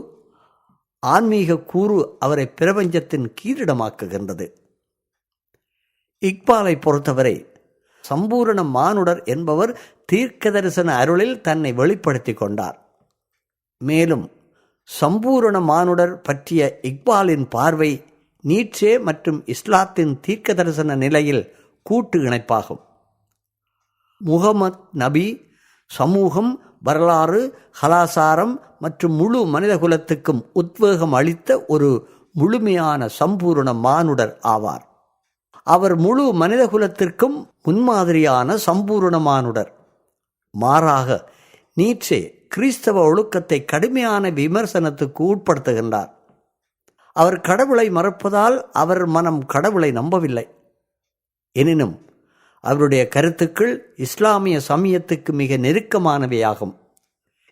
ஆன்மீக கூறு அவரை பிரபஞ்சத்தின் கீரிடமாக்குகின்றது. இக்பாலை பொறுத்தவரை சம்பூரண மானுடர் என்பவர் தீர்க்க தரிசன அருளில் தன்னை வெளிப்படுத்தி கொண்டார். மேலும் சம்பூரண மானுடர் பற்றிய இக்பாலின் பார்வை நீட்சே மற்றும் இஸ்லாத்தின் தீர்க்க தரிசன நிலையில் கூட்டு இணைப்பாகும். முகமது நபி சமூகம், வரலாறு, கலாசாரம் மற்றும் முழு மனிதகுலத்துக்கும் உத்வேகம் அளித்த ஒரு முழுமையான சம்பூரண மானுடர் ஆவார். அவர் முழு மனிதகுலத்திற்கும் முன்மாதிரியான சம்பூரண மானுடர். மாறாக நீட்சே கிறிஸ்தவ ஒழுக்கத்தை கடுமையான விமர்சனத்துக்கு உட்படுத்துகின்றார். அவர் கடவுளை மறுப்பதால் அவர் மனம் கடவுளை நம்பவில்லை. எனினும் அவருடைய கருத்துக்கள் இஸ்லாமிய சமயத்துக்கு மிக நெருக்கமானவையாகும்.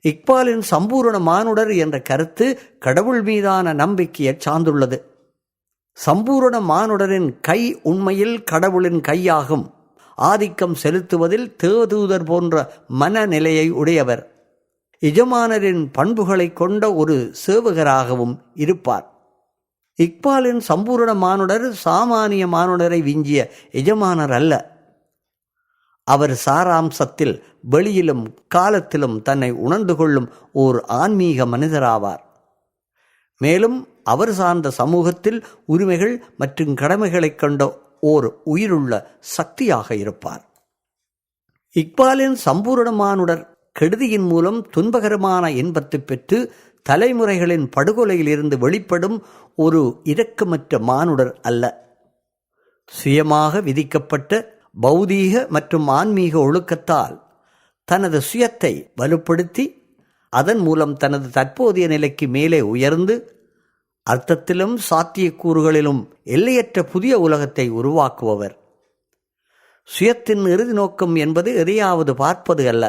இக்பாலின் சம்பூரண மானுடர் என்ற கருத்து கடவுள் மீதான நம்பிக்கையை சார்ந்துள்ளது. சம்பூரண மானுடரின் கை உண்மையில் கடவுளின் கையாகும். ஆதிக்கம் செலுத்துவதில் தேவதூதர் போன்ற மனநிலையை உடையவர். எஜமானரின் பண்புகளை கொண்ட ஒரு சேவகராகவும் இருப்பார். இக்பாலின் சம்பூரண மானுடர் சாமானிய மானுடரை விஞ்சிய எஜமானர் அல்ல. அவர் சாராம்சத்தில் வெளியிலும் காலத்திலும் தன்னை உணர்ந்து கொள்ளும் ஓர் ஆன்மீக மனிதராவார். மேலும் அவர் சார்ந்த சமூகத்தில் உரிமைகள் மற்றும் கடமைகளைக் கொண்ட ஓர் உயிருள்ள சக்தியாக இருப்பார். இக்பாலின் சம்பூரண மானுடர் கெடுதியின் மூலம் துன்பகரமான இன்பத்தை பெற்று தலைமுறைகளின் படுகொலையில் இருந்து வெளிப்படும் ஒரு இரக்கமற்ற மானுடர் அல்ல. சுயமாக விதிக்கப்பட்ட பௌதீக மற்றும் ஆன்மீக ஒழுக்கத்தால் தனது சுயத்தை வலுப்படுத்தி அதன் மூலம் தனது தற்போதைய நிலைக்கு மேலே உயர்ந்து அர்த்தத்திலும் சாத்தியக்கூறுகளிலும் எல்லையற்ற புதிய உலகத்தை உருவாக்குபவர். சுயத்தின் இறுதி நோக்கம் என்பது எதையாவது பார்ப்பது அல்ல,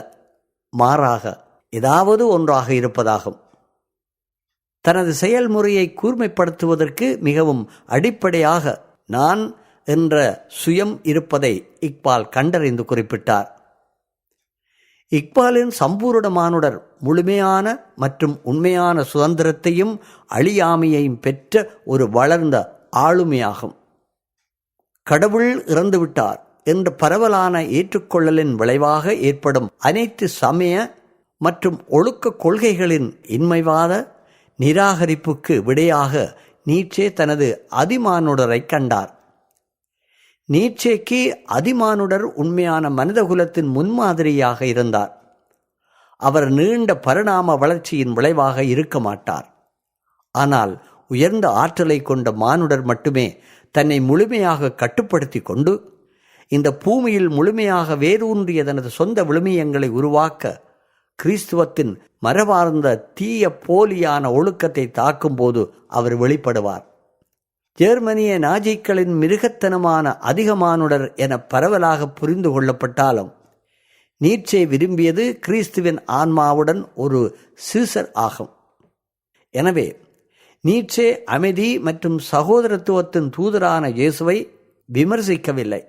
மாறாக ஏதாவது ஒன்றாக இருப்பதாகும். தனது செயல்முறையை கூர்மைப்படுத்துவதற்கு மிகவும் அடிப்படையாக நான் என்ற சுயம் இருப்பதை இக்பால் கண்டறிந்து குறிப்பிட்டார். இக்பாலின் சம்பூரண மானுடர் முழுமையான மற்றும் உண்மையான சுதந்திரத்தையும் அழியாமையையும் பெற்ற ஒரு வளர்ந்த ஆளுமையாகும். கடவுள் இறந்துவிட்டார் என்ற பரவலான ஏற்றுக்கொள்ளலின் விளைவாக ஏற்படும் அனைத்து சமய மற்றும் ஒழுக்க கொள்கைகளின் இன்மைவாத நிராகரிப்புக்கு விடையாக நீட்சே தனது அதிமானுடரை கண்டார். நீட்சேக்கு அதிமானுடர் உண்மையான மனிதகுலத்தின் முன்மாதிரியாக இருந்தார். அவர் நீண்ட பரிணாம வளர்ச்சியின் விளைவாக இருக்க மாட்டார். ஆனால் உயர்ந்த ஆற்றலை கொண்ட மானுடர் மட்டுமே தன்னை முழுமையாக கட்டுப்படுத்தி கொண்டு இந்த பூமியில் முழுமையாக வேரூன்றிய தனது சொந்த விழுமியங்களை உருவாக்க கிறிஸ்துவத்தின் மரபார்ந்த தீய போலியான ஒழுக்கத்தை தாக்கும்போது அவர் வெளிப்படுவார். ஜெர்மனிய நாஜிக்களின் மிருகத்தனமான அதிகமானுடர் என பரவலாக புரிந்து கொள்ளப்பட்டாலும் நீட்சே விரும்பியது கிறிஸ்துவின் ஆன்மாவுடன் ஒரு சீசர் ஆகும். எனவே நீட்சே அமைதி மற்றும் சகோதரத்துவத்தின் தூதரான இயேசுவை விமர்சிக்கவில்லை.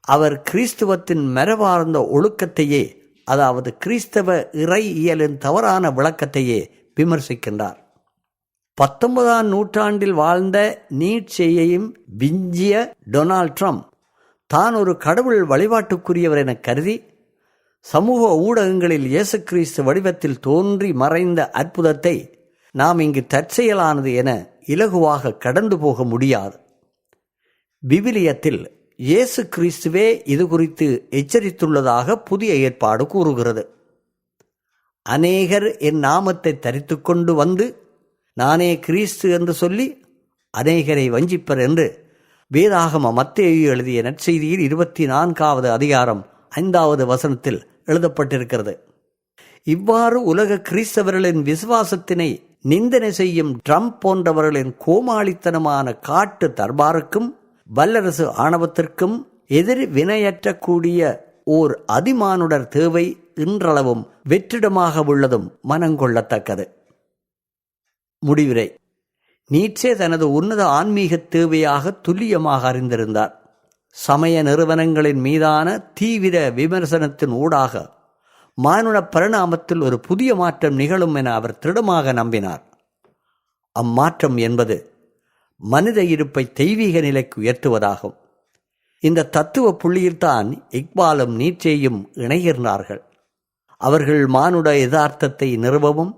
அவர் கிறிஸ்துவத்தின் மரபார்ந்த ஒழுக்கத்தையே, அதாவது கிறிஸ்தவ இறையியலின் தவறான விளக்கத்தையே விமர்சிக்கின்றார். 19ஆம் நூற்றாண்டில் வாழ்ந்த நீட்சேயையும் விஞ்சிய டொனால்ட் ட்ரம்ப் தான் ஒரு கடவுள் வழிபாட்டுக்குரியவர் என கருதி சமூக ஊடகங்களில் இயேசு கிறிஸ்து வடிவத்தில் தோன்றி மறைந்த அற்புதத்தை நாம் இங்கு தற்செயலானது என இலகுவாக கடந்து போக முடியாது. விவிலியத்தில் இயேசு கிறிஸ்துவே இது குறித்து எச்சரித்துள்ளதாக புதிய ஏற்பாடு கூறுகிறது. அநேகர் என் நாமத்தை தரித்து கொண்டு வந்து நானே கிறிஸ்து என்று சொல்லி அநேகரை வஞ்சிப்பர் என்று வேதாகம மத்தேயு எழுதிய நற்செய்தியில் 24வது அதிகாரம் 5வது வசனத்தில் எழுதப்பட்டிருக்கிறது. இவ்வாறு உலக கிறிஸ்தவர்களின் விசுவாசத்தினை நிந்தனை செய்யும் ட்ரம்ப் போன்றவர்களின் கோமாளித்தனமான காட்டு தர்பாருக்கும் வல்லரசு ஆணவத்திற்கும் எதிர் வினையற்றக்கூடிய ஓர் அதிமானுடர் தேவை இன்றளவும் வெற்றிடமாக உள்ளதும் மனங்கொள்ளத்தக்கது. முடிவுரை. நீட்சே தனது உன்னத ஆன்மீக தேவையாக துல்லியமாக அறிந்திருந்தார். சமய நிறுவனங்களின் மீதான தீவிர விமர்சனத்தின் ஊடாக மானுட பரிணாமத்தில் ஒரு புதிய மாற்றம் நிகழும் என அவர் திடமாக நம்பினார். அம்மாற்றம் என்பது மனித இருப்பை தெய்வீக நிலைக்கு உயர்த்துவதாகும். இந்த தத்துவ புள்ளியில்தான் இக்பாலும் நீட்சேயும் இணைகிறார்கள். அவர்கள் மானுட யதார்த்தத்தை நிறுவவும்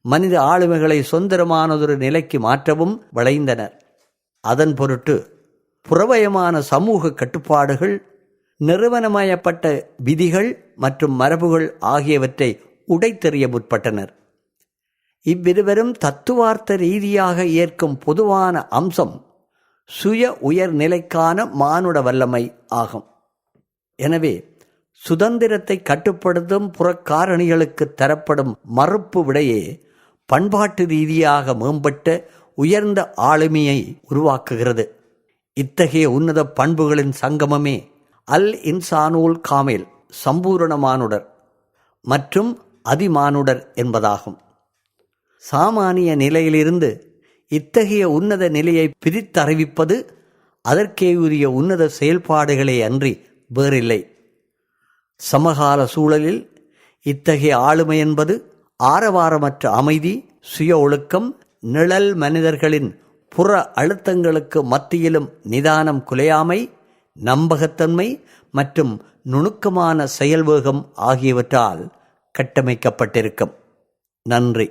மனித ஆளுமைகளை சொந்தரமானதொரு நிலைக்கு மாற்றவும் விளைந்தனர். அதன் பொருட்டு புறவயமான சமூக கட்டுப்பாடுகள், நிறுவனமயப்பட்ட விதிகள் மற்றும் மரபுகள் ஆகியவற்றை உடைத்தெறிய முற்பட்டனர். இவ்விருவரும் தத்துவார்த்த ரீதியாக ஏற்கும் பொதுவான அம்சம் சுய உயர்நிலைக்கான மானுட வல்லமை ஆகும். எனவே சுதந்திரத்தை கட்டுப்படுத்தும் புறக்காரணிகளுக்கு தரப்படும் மறுப்பு விடையே பண்பாட்டு ரீதியாக மேம்பட்ட உயர்ந்த ஆளுமையை உருவாக்குகிறது. இத்தகைய உன்னத பண்புகளின் சங்கமமே அல் இன்சானுல் காமில், சம்பூரணமானுடர் மற்றும் அதிமானுடர் என்பதாகும். சாமானிய நிலையிலிருந்து இத்தகைய உன்னத நிலையை பிரித்தறிவிப்பது அதற்கே உரிய உன்னத செயல்பாடுகளே அன்றி வேறில்லை. சமகால சூழலில் இத்தகைய ஆளுமை என்பது ஆரவாரமற்ற அமைதி, சுய ஒழுக்கம், நிழல் மனிதர்களின் புற அழுத்தங்களுக்கு மத்தியிலும் நிதானம், குலையாமை, நம்பகத்தன்மை மற்றும் நுணுக்கமான செயல்வேகம் ஆகியவற்றால் கட்டமைக்கப்பட்டிருக்கும். நன்றி.